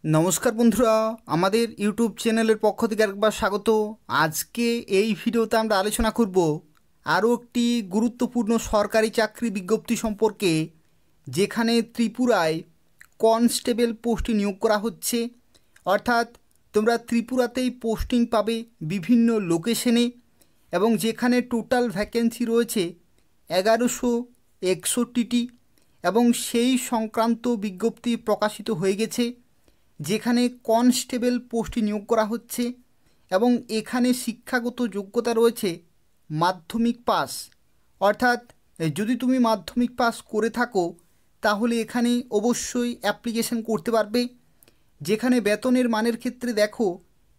নমস্কার বন্ধুরা, আমাদের ইউটিউব চ্যানেলের পক্ষ থেকে একবার স্বাগত। আজকে এই ভিডিওতে আমরা আলোচনা করব আরও একটি গুরুত্বপূর্ণ সরকারি চাকরি বিজ্ঞপ্তি সম্পর্কে, যেখানে ত্রিপুরায় কনস্টেবল পোস্টে নিয়োগ করা হচ্ছে। অর্থাৎ তোমরা ত্রিপুরাতেই পোস্টিং পাবে বিভিন্ন লোকেশনে, এবং যেখানে টোটাল ভ্যাকেন্সি রয়েছে 1161টি, এবং সেই সংক্রান্ত বিজ্ঞপ্তি প্রকাশিত হয়ে গেছে, যেখানে কনস্টেবল পোস্টে নিয়োগ করা হচ্ছে। এবং এখানে শিক্ষাগত যোগ্যতা রয়েছে মাধ্যমিক পাস। অর্থাৎ যদি তুমি মাধ্যমিক পাস করে থাকো তাহলে এখানে অবশ্যই অ্যাপ্লিকেশন করতে পারবে। যেখানে বেতনের মানের ক্ষেত্রে দেখো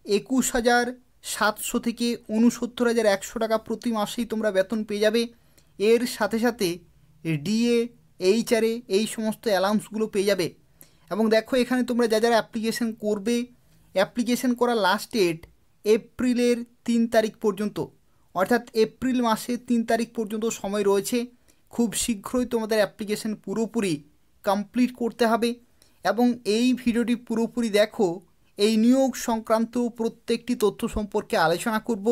21,700 থেকে 69,100 টাকা প্রতি মাসেই তোমরা বেতন পেয়ে যাবে। এর সাথে সাথে ডিএ, এইচআরএ এই সমস্ত অ্যালাউন্সগুলো পেয়ে যাবে। এবং দেখো এখানে তোমরা যারা অ্যাপ্লিকেশন করবে, অ্যাপ্লিকেশন করার লাস্ট ডেট এপ্রিলের 3 তারিখ পর্যন্ত। অর্থাৎ এপ্রিল মাসের 3 তারিখ পর্যন্ত সময় রয়েছে। খুব শীঘ্রই তোমাদের অ্যাপ্লিকেশন পুরোপুরি কমপ্লিট করতে হবে। এবং এই ভিডিওটি পুরোপুরি দেখো, এই নিয়োগ সংক্রান্ত প্রত্যেকটি তথ্য সম্পর্কে আলোচনা করব।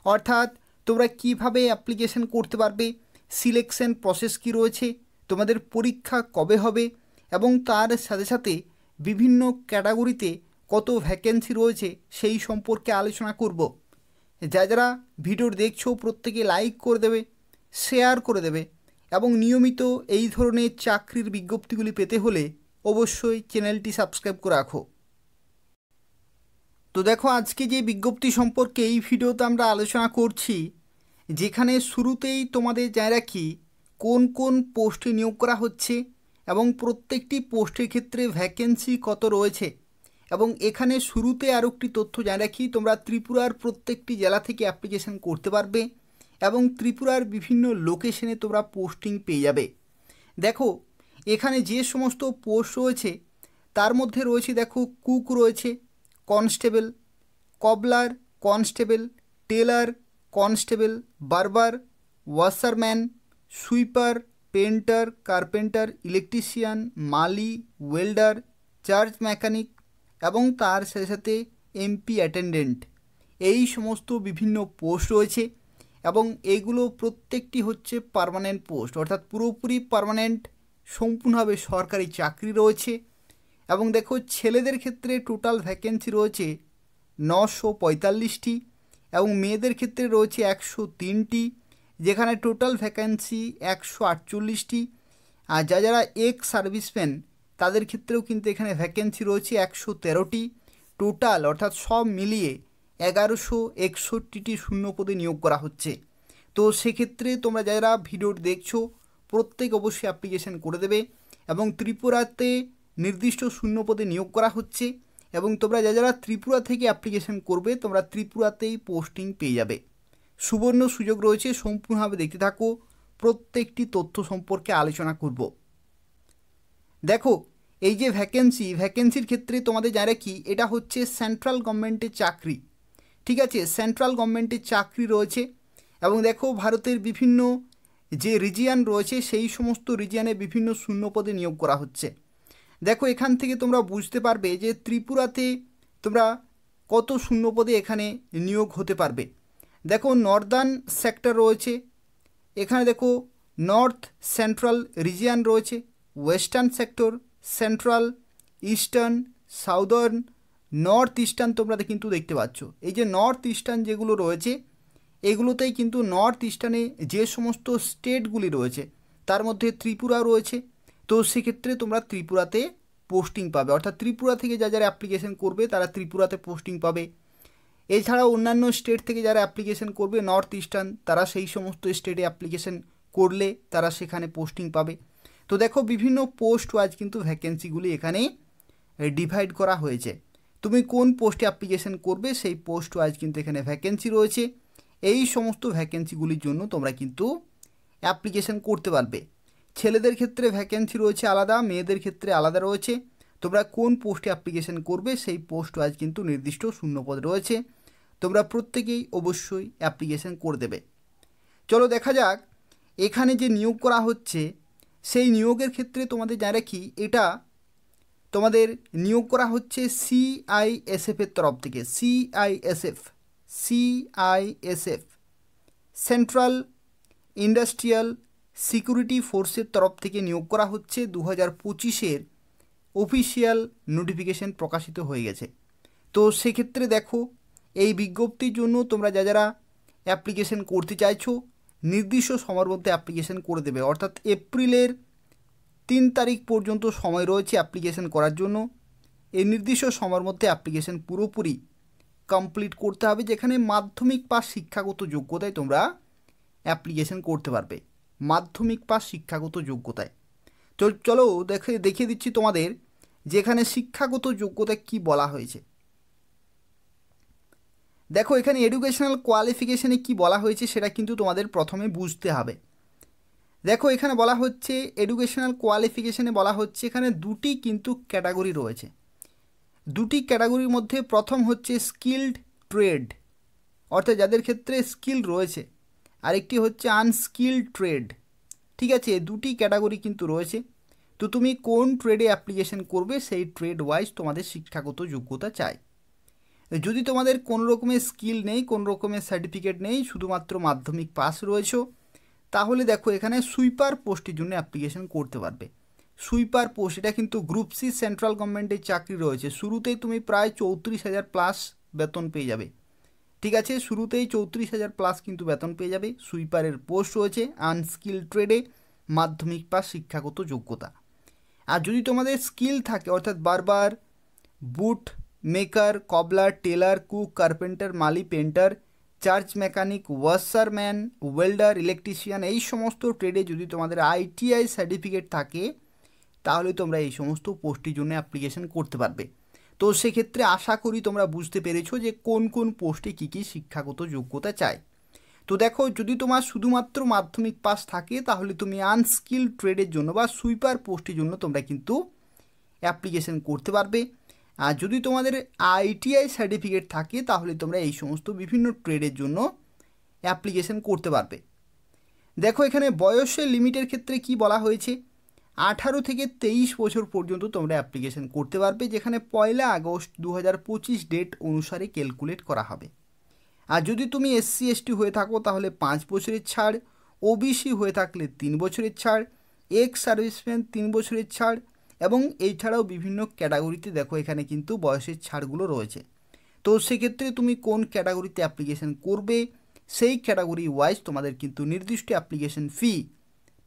অর্থাৎ তোমরা কিভাবে অ্যাপ্লিকেশন করতে পারবে, সিলেকশন প্রসেস কী রয়েছে, তোমাদের পরীক্ষা কবে হবে, এবং তার সাথে সাথে বিভিন্ন ক্যাটাগরিতে কত ভ্যাকেন্সি রয়েছে সেই সম্পর্কে আলোচনা করব। যারা ভিডিও দেখছো প্রত্যেকে লাইক করে দেবে, শেয়ার করে দেবে, এবং নিয়মিত এই ধরনের চাকরির বিজ্ঞপ্তিগুলি পেতে হলে অবশ্যই চ্যানেলটি সাবস্ক্রাইব করে রাখো। তো দেখো আজকে যে বিজ্ঞপ্তি সম্পর্কে এই ভিডিওতে আমরা আলোচনা করছি, যেখানে শুরুতেই তোমাদের জানিয়ে রাখি কোন কোন পোস্টে নিয়োগ করা হচ্ছে এবং প্রত্যেকটি পোস্টের ক্ষেত্রে ভ্যাকেন্সি কত রয়েছে। এবং এখানে শুরুতে আরও একটি তথ্য জানিয়ে রাখি, তোমরা ত্রিপুরার প্রত্যেকটি জেলা থেকে অ্যাপ্লিকেশন করতে পারবে এবং ত্রিপুরার বিভিন্ন লোকেশনে তোমরা পোস্টিং পেয়ে যাবে। দেখো এখানে যে সমস্ত পোস্ট রয়েছে তার মধ্যে রয়েছে, দেখো কুক রয়েছে, constable, cobbler, constable, tailor, constable, barber, washerman, sweeper, painter, carpenter, electrician, মালি, ওয়েল্ডার, চার্জ মেকানিক, এবং তার সাথে সাথে এমপি অ্যাটেন্ডেন্ট, এই সমস্ত বিভিন্ন পোস্ট রয়েছে। এবং এইগুলো প্রত্যেকটি হচ্ছে পার্মানেন্ট পোস্ট, অর্থাৎ পুরোপুরি পার্মানেন্ট, সম্পূর্ণভাবে সরকারি চাকরি রয়েছে। এবং দেখো ছেলেদের ক্ষেত্রে টোটাল ভ্যাকেন্সি রয়েছে 945টি, এবং মেয়েদের ক্ষেত্রে রয়েছে 103টি, যেখানে টোটাল ভ্যাকেন্সি 148টি। আর যারা এক্স সার্ভিসম্যান তাদের ক্ষেত্রেও কিন্তু এখানে ভ্যাকেন্সি রয়েছে 113টি। টোটাল অর্থাৎ সব মিলিয়ে 1161টি শূন্যপদে নিয়োগ করা হচ্ছে। তো সেক্ষেত্রে তোমরা যারা ভিডিও দেখছো প্রত্যেক অবশ্যই অ্যাপ্লিকেশন করে দেবে। এবং ত্রিপুরাতে নির্দিষ্ট শূন্যপদে নিয়োগ করা হচ্ছে, এবং তোমরা যারা ত্রিপুরা থেকে অ্যাপ্লিকেশন করবে তোমরা ত্রিপুরাতেই পোস্টিং পেয়ে যাবে। সুবর্ণ সুযোগ রয়েছে, সম্পূর্ণভাবে দেখতে থাকো, প্রত্যেকটি তথ্য সম্পর্কে আলোচনা করব। দেখো এই যে ভ্যাকেন্সির ক্ষেত্রে তোমাদের জানে কি, এটা হচ্ছে সেন্ট্রাল গভর্নমেন্টের চাকরি। ঠিক আছে, সেন্ট্রাল গভর্নমেন্টের চাকরি রয়েছে। এবং দেখো ভারতের বিভিন্ন যে রিজিয়ান রয়েছে সেই সমস্ত রিজিয়ানে বিভিন্ন শূন্যপদে নিয়োগ করা হচ্ছে। দেখো এখান থেকে তোমরা বুঝতে পারবে যে ত্রিপুরাতে তোমরা কত শূন্যপদে এখানে নিয়োগ হতে পারবে। দেখো নর্দার্ন সেক্টর রয়েছে, এখানে দেখো নর্থ সেন্ট্রাল রিজিয়ান রয়েছে, western sector, central, eastern, southern, north eastern তোমরা কিন্তু দেখতে পাচ্ছ। এই যে নর্থ ইস্টার্ন যেগুলো রয়েছে এগুলোতেই কিন্তু নর্থ ইস্টার্নে যে সমস্ত স্টেটগুলি রয়েছে তার মধ্যে ত্রিপুরা রয়েছে। তো সেক্ষেত্রে তোমরা ত্রিপুরাতে পোস্টিং পাবে, অর্থাৎ ত্রিপুরা থেকে যারা অ্যাপ্লিকেশন করবে তারা ত্রিপুরাতে পোস্টিং পাবে। এছাড়াও অন্যান্য স্টেট থেকে যারা অ্যাপ্লিকেশন করবে নর্থ ইস্টার্ন, তারা সেই সমস্ত স্টেটে অ্যাপ্লিকেশন করলে তারা সেখানে পোস্টিং পাবে। তো দেখো বিভিন্ন পোস্ট ওয়াইজ কিন্তু ভ্যাকেন্সিগুলি এখানে ডিভাইড করা হয়েছে। তুমি কোন পোস্টে অ্যাপ্লিকেশন করবে সেই পোস্ট ওয়াইজ কিন্তু এখানে ভ্যাকেন্সি রয়েছে। এই সমস্ত ভ্যাকেন্সিগুলির জন্য তোমরা কিন্তু অ্যাপ্লিকেশন করতে পারবে। ছেলেদের ক্ষেত্রে ভ্যাকেন্সি রয়েছে আলাদা, মেয়েদের ক্ষেত্রে আলাদা রয়েছে। তোমরা কোন পোস্টে অ্যাপ্লিকেশন করবে সেই পোস্ট ওয়াইজ কিন্তু নির্দিষ্ট শূন্যপদ রয়েছে। তোমরা প্রত্যেকেই অবশ্যই অ্যাপ্লিকেশন করে দেবে। চলো দেখা যাক এখানে যে নিয়োগ করা হচ্ছে সেই নিয়োগের ক্ষেত্রে তোমাদের জানা কি, এটা তোমাদের নিয়োগ করা হচ্ছে সিআইএসএফের তরফ থেকে। সিআইএসএফ সেন্ট্রাল ইন্ডাস্ট্রিয়াল সিকিউরিটি ফোর্সের তরফ থেকে নিয়োগ করা হচ্ছে। 2025-এর অফিসিয়াল নোটিফিকেশন প্রকাশিত হয়ে গেছে। তো সেক্ষেত্রে দেখো, এই বিজ্ঞপ্তির জন্য তোমরা যারা অ্যাপ্লিকেশন করতে চাইছো নির্দিষ্ট সময়ের মধ্যে অ্যাপ্লিকেশন করে দেবে, অর্থাৎ এপ্রিলের 3 তারিখ পর্যন্ত সময় রয়েছে অ্যাপ্লিকেশন করার জন্য। এই নির্দিষ্ট সময়ের মধ্যে অ্যাপ্লিকেশন পুরোপুরি কমপ্লিট করতে হবে, যেখানে মাধ্যমিক পাস শিক্ষাগত যোগ্যতায় তোমরা অ্যাপ্লিকেশন করতে পারবে। মাধ্যমিক পাস শিক্ষাগত যোগ্যতায়। তো চলো দেখিয়ে দিচ্ছি তোমাদের যেখানে শিক্ষাগত যোগ্যতায় কি বলা হয়েছে। দেখো এখানে এডুকেশনাল কোয়ালিফিকেশানে কি বলা হয়েছে সেটা কিন্তু তোমাদের প্রথমে বুঝতে হবে। দেখো এখানে বলা হচ্ছে এডুকেশনাল কোয়ালিফিকেশানে বলা হচ্ছে এখানে দুটি কিন্তু ক্যাটাগরি রয়েছে। দুটি ক্যাটাগরির মধ্যে প্রথম হচ্ছে স্কিল্ড ট্রেড, অর্থাৎ যাদের ক্ষেত্রে স্কিল রয়েছে, আরেকটি হচ্ছে আনস্কিল্ড ট্রেড। ঠিক আছে, দুটি ক্যাটাগরি কিন্তু রয়েছে। তো তুমি কোন ট্রেডে অ্যাপ্লিকেশন করবে সেই ট্রেড ওয়াইজ তোমাদের শিক্ষাগত যোগ্যতা চাই। যদি তোমাদের কোনো রকমের স্কিল নেই, কোনো রকমের সার্টিফিকেট নেই, শুধুমাত্র মাধ্যমিক পাস রয়েছে, তাহলে দেখো এখানে সুইপার পোস্টের জন্য অ্যাপ্লিকেশন করতে পারবে। সুইপার পোস্ট এটা কিন্তু গ্রুপ সি সেন্ট্রাল গভর্নমেন্টের চাকরি রয়েছে। শুরুতেই তুমি প্রায় 34,000 প্লাস বেতন পেয়ে যাবে। ঠিক আছে, শুরুতেই 34,000 প্লাস কিন্তু বেতন পেয়ে যাবে। সুইপারের পোস্ট রয়েছে আনস্কিল ট্রেডে, মাধ্যমিক পাস শিক্ষাগত যোগ্যতা। আর যদি তোমাদের স্কিল থাকে, অর্থাৎ barber boot maker, cobbler, tailor, cook, carpenter, মালি, painter, church mechanic, washerman, welder, electrician, এই সমস্ত ট্রেডে যদি তোমাদের আইটিআই সার্টিফিকেট থাকে তাহলে তোমরা এই সমস্ত পোস্টের জন্য অ্যাপ্লিকেশন করতে পারবে। তো সেক্ষেত্রে আশা করি তোমরা বুঝতে পেরেছো যে কোন কোন পোস্টে কী কী শিক্ষাগত যোগ্যতা চাই। তো দেখো, যদি তোমার শুধুমাত্র মাধ্যমিক পাস থাকে তাহলে তুমি আনস্কিল ট্রেডের জন্য বা সুইপার পোস্টের জন্য তোমরা কিন্তু অ্যাপ্লিকেশন করতে পারবে। আর যদি তোমাদের আইটিআই সার্টিফিকেট থাকে তাহলে তোমরা এই সমস্ত বিভিন্ন ট্রেডের জন্য অ্যাপ্লিকেশন করতে পারবে। দেখো এখানে বয়সের লিমিটের ক্ষেত্রে কি বলা হয়েছে, 18 থেকে 23 বছর পর্যন্ত তোমরা অ্যাপ্লিকেশন করতে পারবে, যেখানে 1 আগস্ট 2025 ডেট অনুসারে ক্যালকুলেট করা হবে। আর যদি তুমি এসসি এসটি হয়ে থাকো তাহলে 5 বছরের ছাড়, ওবিসি হয়ে থাকলে 3 বছরের ছাড়, এক্স সার্ভিসম্যান 3 বছরের ছাড়, এবং এছাড়াও বিভিন্ন ক্যাটাগরিতে দেখো এখানে কিন্তু বয়সের ছাড়গুলো রয়েছে। তো সেক্ষেত্রে তুমি কোন ক্যাটাগরিতে অ্যাপ্লিকেশন করবে সেই ক্যাটাগরি ওয়াইজ তোমাদের কিন্তু নির্দিষ্ট অ্যাপ্লিকেশন ফি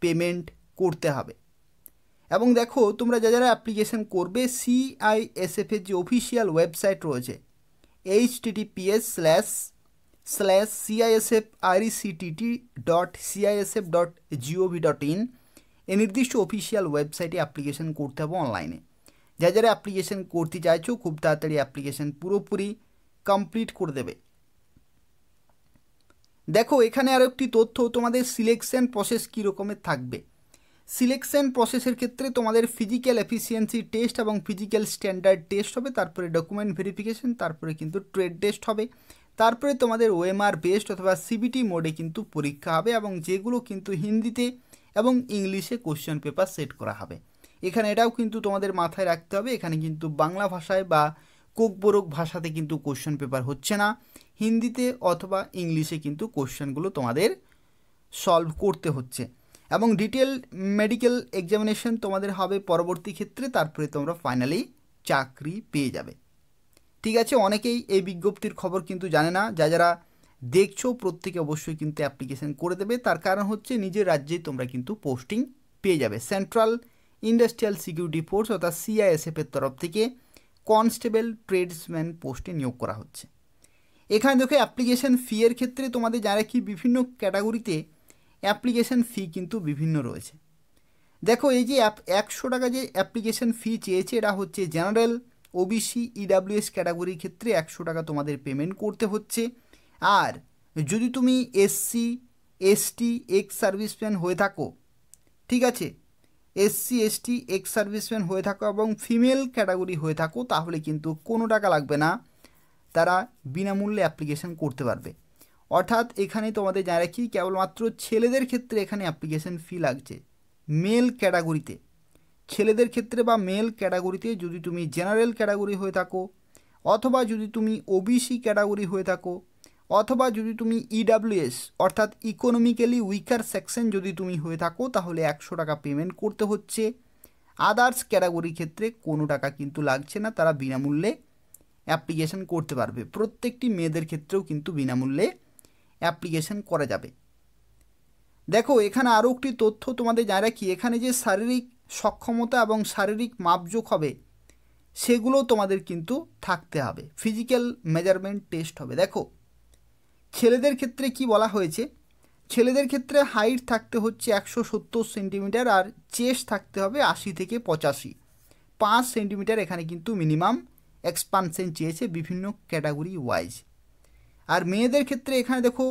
পেমেন্ট করতে হবে। এবং দেখো তোমরা যারা অ্যাপ্লিকেশন করবে সিআইএসএফের যে অফিসিয়াল ওয়েবসাইট রয়েছে https://cirect.cisf.gov.in, এই নির্দিষ্ট অফিসিয়াল ওয়েবসাইটে অ্যাপ্লিকেশন করতে হবে অনলাইনে। যারা অ্যাপ্লিকেশন করতে চাইছো খুব তাড়াতাড়ি অ্যাপ্লিকেশন পুরোপুরি কমপ্লিট করে দেবে। দেখো এখানে আরও একটি তথ্য, তোমাদের সিলেকশন প্রসেস কী রকমের থাকবে। সিলেকশন প্রসেসের ক্ষেত্রে তোমাদের ফিজিক্যাল এফিসিয়েন্সি টেস্ট এবং ফিজিক্যাল স্ট্যান্ডার্ড টেস্ট হবে, তারপরে ডকুমেন্ট ভেরিফিকেশন, তারপরে কিন্তু ট্রেড টেস্ট হবে, তারপরে তোমাদের ওএমআর বেস্ট অথবা সিবিটি মোডে কিন্তু পরীক্ষা হবে, এবং যেগুলো কিন্তু হিন্দিতে এবং ইংলিশে কোশ্চেন পেপার সেট করা হবে। এখানে এটাও কিন্তু তোমাদের মাথায় রাখতে হবে, এখানে কিন্তু বাংলা ভাষায় বা কোকবরক ভাষাতে কিন্তু কোশ্চেন পেপার হচ্ছে না, হিন্দিতে অথবা ইংলিশে কিন্তু কোশ্চেনগুলো তোমাদের সলভ করতে হচ্ছে। এবং ডিটেল মেডিকেল এক্সামিনেশন তোমাদের হবে পরবর্তী ক্ষেত্রে, তারপরে তোমরা ফাইনালি চাকরি পেয়ে যাবে। ঠিক আছে, অনেকেই এই বিজ্ঞপ্তির খবর কিন্তু জানে না। যারা দেখছো প্রত্যেকে অবশ্যই কিন্তু অ্যাপ্লিকেশন করে দেবে, তার কারণ হচ্ছে নিজের রাজ্যেই তোমরা কিন্তু পোস্টিং পেয়ে যাবে। সেন্ট্রাল ইন্ডাস্ট্রিয়াল সিকিউরিটি ফোর্স অর্থাৎ সিআইএসএফের তরফ থেকে কনস্টেবল ট্রেডসম্যান পোস্টে নিয়োগ করা হচ্ছে। এখানে দেখো অ্যাপ্লিকেশন ফি এর ক্ষেত্রে তোমাদের যারা কি বিভিন্ন ক্যাটাগরিতে অ্যাপ্লিকেশন ফি কিন্তু বিভিন্ন রয়েছে। দেখো এই যে 100 টাকা যে অ্যাপ্লিকেশন ফি চেয়েছে, এটা হচ্ছে জেনারেল, ওবিসি, ইডাব্লিউএস ক্যাটাগরির ক্ষেত্রে 100 টাকা তোমাদের পেমেন্ট করতে হচ্ছে। আর যদি তুমি এসসি এসটি এক্স সার্ভিসম্যান হয়ে থাকো, ঠিক আছে, এসসি এসটি এক্স সার্ভিসম্যান হয়ে থাকো এবং ফিমেল ক্যাটাগরি হয়ে থাকো, তাহলে কিন্তু কোনো টাকা লাগবে না, তারা বিনামূল্যে অ্যাপ্লিকেশন করতে পারবে। অর্থাৎ এখানে তোমাদের যারা কি কেবলমাত্র ছেলেদের ক্ষেত্রে এখানে অ্যাপ্লিকেশন ফি লাগছে। মেল ক্যাটাগরিতে ছেলেদের ক্ষেত্রে বা মেল ক্যাটাগরিতে যদি তুমি জেনারেল ক্যাটাগরি হয়ে থাকো, অথবা যদি তুমি ওবিসি ক্যাটাগরি হয়ে থাকো, অথবা যদি তুমি ইডাব্লিউএস অর্থাৎ ইকোনমিক্যালি উইকার সেকশন যদি তুমি হয়ে থাকো, তাহলে 100 টাকা পেমেন্ট করতে হচ্ছে। আদার্স ক্যাটাগরির ক্ষেত্রে কোনো টাকা কিন্তু লাগছে না, তারা বিনামূল্যে অ্যাপ্লিকেশন করতে পারবে। প্রত্যেকটি মেয়েদের ক্ষেত্রেও কিন্তু বিনামূল্যে অ্যাপ্লিকেশন করা যাবে। দেখো এখানে আরও একটি তথ্য তোমাদের জানা রাখি, এখানে যে শারীরিক সক্ষমতা এবং শারীরিক মাপজোক হবে সেগুলো তোমাদের কিন্তু থাকতে হবে, ফিজিক্যাল মেজারমেন্ট টেস্ট হবে। দেখো ছেলেদের ক্ষেত্রে কি বলা হয়েছে, ছেলেদের ক্ষেত্রে হাইট থাকতে হচ্ছে 170 সেন্টিমিটার আর চেস্ট থাকতে হবে 80 থেকে 85, 5 সেন্টিমিটার এখানে কিন্তু মিনিমাম এক্সপানশন চেয়েছে বিভিন্ন ক্যাটাগরি ওয়াইজ। আর মেয়েদের ক্ষেত্রে এখানে দেখো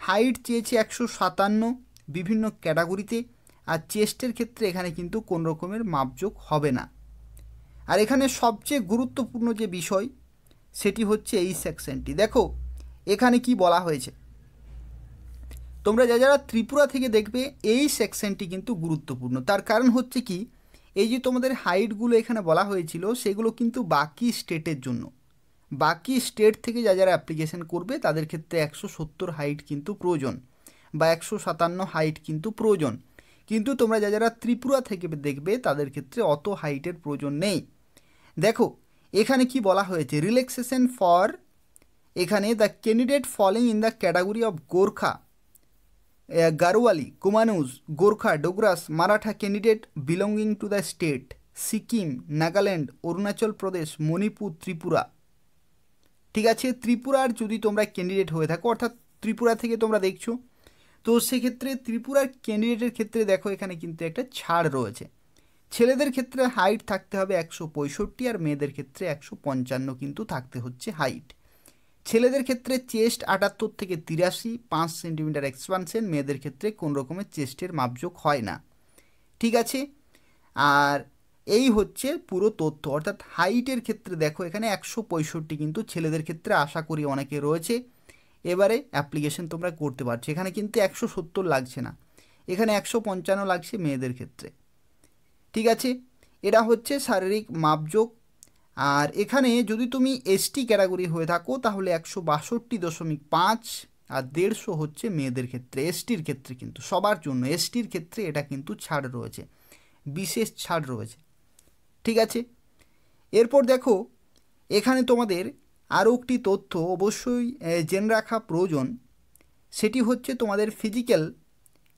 হাইট চেয়েছে 157 বিভিন্ন ক্যাটাগরিতে, আর চেস্টের ক্ষেত্রে এখানে কিন্তু কোন রকমের মাপজোক হবে না। আর এখানে সবচেয়ে গুরুত্বপূর্ণ যে বিষয় সেটি হচ্ছে এই সেকশনটি। দেখো এখানে কি বলা হয়েছে, তোমরা যারা ত্রিপুরা থেকে দেখবে এই সেকশনটি কিন্তু গুরুত্বপূর্ণ। তার কারণ হচ্ছে কি, এই যে তোমাদের হাইটগুলো এখানে বলা হয়েছিল সেগুলো কিন্তু বাকি স্টেটের জন্য, বাকি স্টেট থেকে যারা অ্যাপ্লিকেশন করবে তাদের ক্ষেত্রে 170 হাইট কিন্তু প্রয়োজন বা 157 হাইট কিন্তু প্রয়োজন। কিন্তু তোমরা যারা ত্রিপুরা থেকে দেখবে তাদের ক্ষেত্রে অত হাইটের প্রয়োজন নেই। দেখো এখানে কি বলা হয়েছে, রিল্যাক্সেশন ফর, এখানে the candidate falling in the category of Gorkha, Garhwali, Kumaonis, Gorkha, Dogras, Maratha candidate belonging to the state Sikkim, Nagaland, Arunachal Pradesh, Manipur, Tripura. ঠিক আছে, ত্রিপুরার যদি তোমরা ক্যান্ডিডেট হয়ে থাকো, অর্থাৎ ত্রিপুরা থেকে তোমরা দেখছো, তো সেক্ষেত্রে ত্রিপুরার ক্যান্ডিডেটের ক্ষেত্রে দেখো এখানে কিন্তু একটা ছাড় রয়েছে। ছেলেদের ক্ষেত্রে হাইট থাকতে হবে 165 আর মেয়েদের ক্ষেত্রে 155 কিন্তু থাকতে হচ্ছে হাইট। ছেলেদের ক্ষেত্রে চেস্ট 78 থেকে 83, 5 সেন্টিমিটার এক্সপানশন, মেয়েদের ক্ষেত্রে কোন রকমের চেস্টের মাপজোক হয় না। ঠিক আছে, আর এই হচ্ছে পুরো তথ্য। অর্থাৎ হাইটের ক্ষেত্রে দেখো এখানে 165 কিন্তু ছেলেদের ক্ষেত্রে আশা করি অনেকে রয়েছে, এবারে অ্যাপ্লিকেশন তোমরা করতে পারছো। এখানে কিন্তু 170 লাগছে না, এখানে 155 লাগছে মেয়েদের ক্ষেত্রে। ঠিক আছে, এটা হচ্ছে শারীরিক মাপজোক। আর এখানে যদি তুমি এসটি ক্যাটাগরি হয়ে থাকো তাহলে 162.5 আর 150 হচ্ছে মেয়েদের ক্ষেত্রে। এসটির ক্ষেত্রে কিন্তু সবার জন্য, এসটির ক্ষেত্রে এটা কিন্তু ছাড় রয়েছে, বিশেষ ছাড় রয়েছে। ঠিক আছে, এরপর দেখো এখানে তোমাদের আরও একটি তথ্য অবশ্যই জেনে রাখা প্রয়োজন, সেটি হচ্ছে তোমাদের ফিজিক্যাল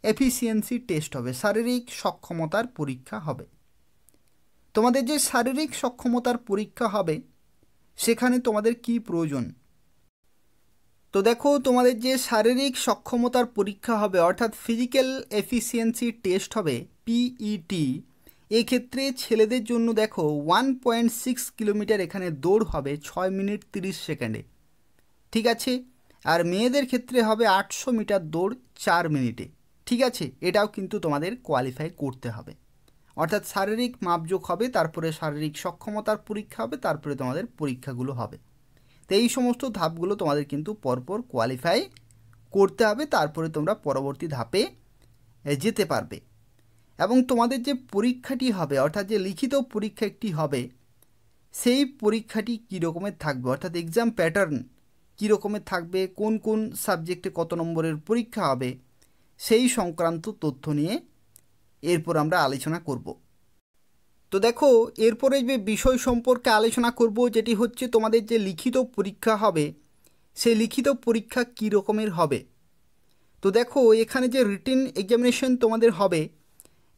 এফিসিয়েন্সি টেস্ট হবে, শারীরিক সক্ষমতার পরীক্ষা হবে। তোমাদের যে শারীরিক সক্ষমতার পরীক্ষা হবে সেখানে তোমাদের কি প্রয়োজন, তো দেখো তোমাদের যে শারীরিক সক্ষমতার পরীক্ষা হবে অর্থাৎ ফিজিক্যাল এফিসিয়েন্সি টেস্ট হবে পিইটি, এক্ষেত্রে ছেলেদের জন্য দেখো 1.6 কিলোমিটার এখানে দৌড় হবে 6 মিনিট 30 সেকেন্ডে। ঠিক আছে, আর মেয়েদের ক্ষেত্রে হবে 800 মিটার দৌড় 4 মিনিটে। ঠিক আছে, এটাও কিন্তু তোমাদের কোয়ালিফাই করতে হবে। অর্থাৎ শারীরিক মাপজোক হবে, তারপরে শারীরিক সক্ষমতার পরীক্ষা হবে, তারপরে তোমাদের পরীক্ষাগুলো হবে। তো এই সমস্ত ধাপগুলো তোমাদের কিন্তু পরপর কোয়ালিফাই করতে হবে, তারপরে তোমরা পরবর্তী ধাপে যেতে পারবে। এবং তোমাদের যে পরীক্ষাটি হবে অর্থাৎ যে লিখিত পরীক্ষা একটি হবে, সেই পরীক্ষাটি কী রকমের থাকবে, অর্থাৎ এক্সাম প্যাটার্ন কী রকমের থাকবে, কোন কোন সাবজেক্টে কত নম্বরের পরীক্ষা হবে, সেই সংক্রান্ত তথ্য নিয়ে এরপর আমরা আলোচনা করব। তো দেখো এরপরে যে বিষয় সম্পর্কে আলোচনা করব যেটি হচ্ছে তোমাদের যে লিখিত পরীক্ষা হবে, সেই লিখিত পরীক্ষা কী রকমের হবে। তো দেখো এখানে যে রিটেন এক্সামিনেশন তোমাদের হবে,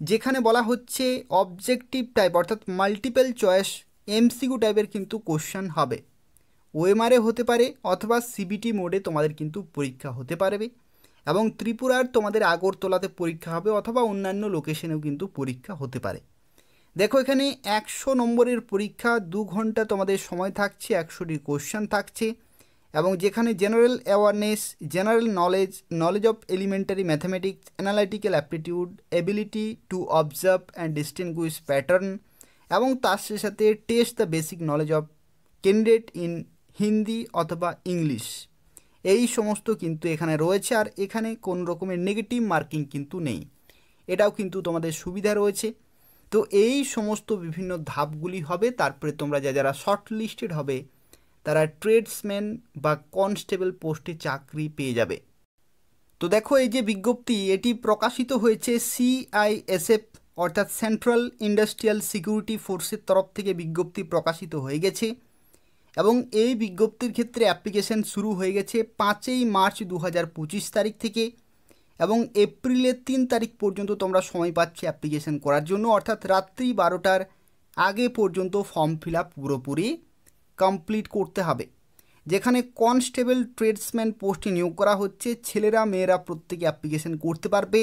যেখানে বলা হচ্ছে অবজেক্টিভ টাইপ অর্থাৎ মাল্টিপল চয়েস এমসিকিউ টাইপের কিন্তু কোশ্চেন হবে। ওএমআরএ হতে পারে অথবা সিবিটি মোডে তোমাদের কিন্তু পরীক্ষা হতে পারবে। এবং ত্রিপুরার তোমাদের আগরতলাতে পরীক্ষা হবে অথবা অন্যান্য লোকেশনেও কিন্তু পরীক্ষা হতে পারে। দেখো এখানে 100 নম্বরের পরীক্ষা, 2 ঘন্টা তোমাদের সময় থাকছে, 100টি কোশ্চেন থাকছে। এবং যেখানে general awareness, general knowledge of elementary mathematics, analytical aptitude, ability to observe and distinguished pattern, এবং তার সাথে test the basic knowledge of candidate in Hindi অথবা ইংলিশ, এই সমস্ত কিন্তু এখানে রয়েছে। আর এখানে কোন রকমের নেগেটিভ মার্কিং কিন্তু নেই, এটাও কিন্তু তোমাদের সুবিধা রয়েছে। তো এই সমস্ত বিভিন্ন ধাপগুলি হবে, তারপরে তোমরা যারা শর্ট লিস্টেড হবে তারা ট্রেডসম্যান বা কনস্টেবল পোস্টে চাকরি পেয়ে যাবে। তো দেখো এই যে বিজ্ঞপ্তি এটি প্রকাশিত হয়েছে CISF অর্থাৎ সেন্ট্রাল ইন্ডাস্ট্রিয়াল সিকিউরিটি ফোর্সের তরফ থেকে বিজ্ঞপ্তি প্রকাশিত হয়ে গেছে এবং এই বিজ্ঞপ্তির ক্ষেত্রে অ্যাপ্লিকেশন শুরু হয়ে গেছে 5ই মার্চ 2025 তারিখ থেকে এবং এপ্রিলের 3 তারিখ পর্যন্ত তোমরা সময় পাচ্ছ অ্যাপ্লিকেশন করার জন্য, অর্থাৎ রাত্রি 12টার আগে পর্যন্ত ফর্ম ফিল আপ পুরোপুরি কমপ্লিট করতে হবে। যেখানে কনস্টেবল ট্রেডসম্যান পোস্টে নিয়োগ করা হচ্ছে, ছেলেরা মেয়েরা প্রত্যেকে অ্যাপ্লিকেশন করতে পারবে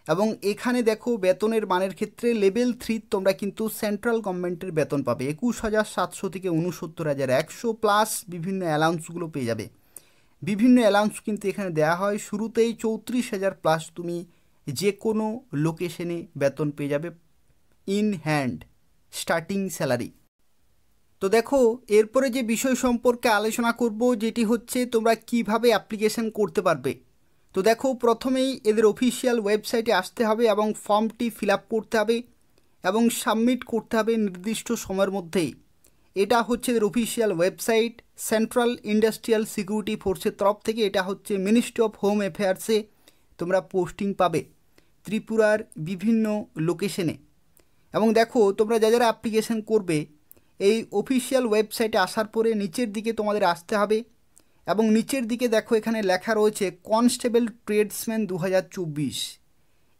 এবং এখানে দেখো বেতনের মানের ক্ষেত্রে লেভেল 3 তোমরা কিন্তু সেন্ট্রাল গভর্নমেন্টের বেতন পাবে 21,700 থেকে 69,100 প্লাস বিভিন্ন অ্যালাউন্সগুলো পেয়ে যাবে। বিভিন্ন অ্যালাউন্স কিন্তু এখানে দেওয়া হয়, শুরুতেই 34,000 প্লাস তুমি যে কোনো লোকেশনে বেতন পেয়ে যাবে ইন হ্যান্ড স্টার্টিং স্যালারি। তো দেখো এরপরে যে বিষয় সম্পর্কে আলোচনা করব যেটি হচ্ছে তোমরা কিভাবে অ্যাপ্লিকেশন করতে পারবে। তো দেখো প্রথমেই এদের অফিসিয়াল ওয়েবসাইটে আসতে হবে এবং ফর্মটি ফিল আপ করতে হবে এবং সাবমিট করতে হবে নির্দিষ্ট সময়ের মধ্যেই। এটা হচ্ছে এদের official website central industrial security ফোর্সের তরফ থেকে। এটা হচ্ছে মিনিস্ট্রি অফ হোম অ্যাফেয়ার্সে তোমরা পোস্টিং পাবে ত্রিপুরার বিভিন্ন লোকেশনে। এবং দেখো তোমরা যারা অ্যাপ্লিকেশন করবে এই অফিসিয়াল ওয়েবসাইটে আসার পরে নিচের দিকে তোমাদের আসতে হবে এবং নিচের দিকে দেখো এখানে লেখা রয়েছে কনস্টেবল ট্রেডসম্যান 2024।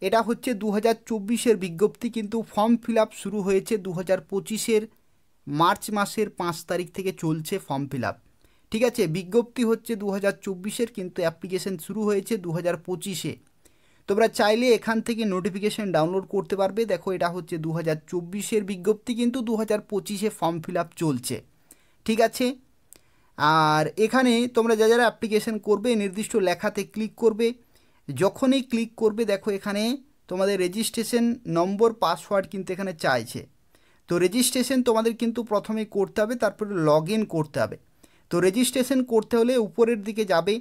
এটা হচ্ছে 2024-এর বিজ্ঞপ্তি, কিন্তু ফর্ম ফিল আপ শুরু হয়েছে 2025-এর মার্চ মাসের 5 তারিখ থেকে চলছে ফর্ম ফিল আপ। ঠিক আছে, বিজ্ঞপ্তি হচ্ছে 2024-এর কিন্তু অ্যাপ্লিকেশন শুরু হয়েছে 2025-এ। তোমরা চাইলে এখান থেকে নোটিফিকেশান ডাউনলোড করতে পারবে। দেখো এটা হচ্ছে 2024-এর বিজ্ঞপ্তি, কিন্তু 2025-এ ফর্ম ফিল আপ চলছে। ঠিক আছে, আর এখানে তোমরা যারা অ্যাপ্লিকেশন করবে নির্দিষ্ট লেখাতে ক্লিক করবে। যখনই ক্লিক করবে দেখো এখানে তোমাদের রেজিস্ট্রেশন নম্বর পাসওয়ার্ড কিন্তু এখানে চাইছে। তো রেজিস্ট্রেশন তোমাদের কিন্তু প্রথমে করতে হবে, তারপরে লগ ইন করতে হবে। তো রেজিস্ট্রেশন করতে হলে উপরের দিকে যাবে,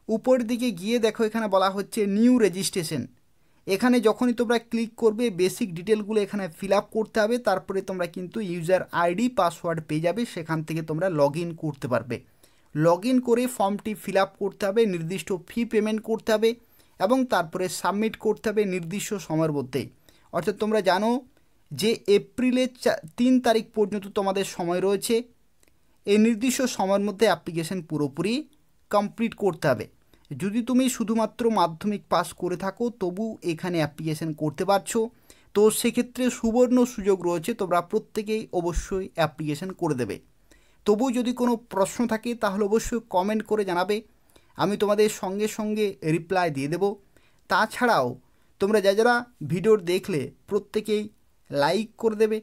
উপরের দিকে গিয়ে দেখো এখানে বলা হচ্ছে নিউ রেজিস্ট্রেশন। এখানে যখনই তোমরা ক্লিক করবে বেসিক ডিটেলগুলো এখানে ফিল আপ করতে হবে, তারপরে তোমরা কিন্তু ইউজার আইডি পাসওয়ার্ড পেয়ে যাবে, সেখান থেকে তোমরা লগ ইন করতে পারবে। লগ ইন করে ফর্মটি ফিল আপ করতে হবে, নির্দিষ্ট ফি পেমেন্ট করতে হবে এবং তারপরে সাবমিট করতে হবে নির্দিষ্ট সময়ের মধ্যেই। অর্থাৎ তোমরা জানো যে এপ্রিলের 3 তারিখ পর্যন্ত তোমাদের সময় রয়েছে, এই নির্দিষ্ট সময়ের মধ্যে অ্যাপ্লিকেশন পুরোপুরি কমপ্লিট করতে হবে। যদি তুমি শুধুমাত্র মাধ্যমিক পাস করে থাকো তবু এখানে অ্যাপ্লিকেশন করতে পারছো, তো সেক্ষেত্রে সুবর্ণ সুযোগ রয়েছে, তোমরা প্রত্যেকেই অবশ্যই অ্যাপ্লিকেশন করে দেবে। তবু যদি কোনো প্রশ্ন থাকে তাহলে অবশ্যই কমেন্ট করে জানাবে, আমি তোমাদের সঙ্গে সঙ্গে রিপ্লাই দিয়ে দেব। তাছাড়াও তোমরা যারা ভিডিও দেখলে প্রত্যেকেই লাইক করে দেবে,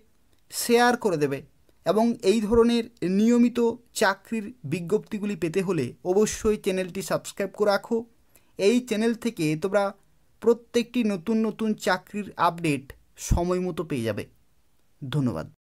শেয়ার করে দেবে এবং এই ধরনের নিয়মিত চাকরির বিজ্ঞপ্তিগুলি পেতে হলে অবশ্যই চ্যানেলটি সাবস্ক্রাইব করে রাখো। এই চ্যানেল থেকে তোমরা প্রত্যেকটি নতুন নতুন চাকরির আপডেট সময় মতো পেয়ে যাবে। ধন্যবাদ।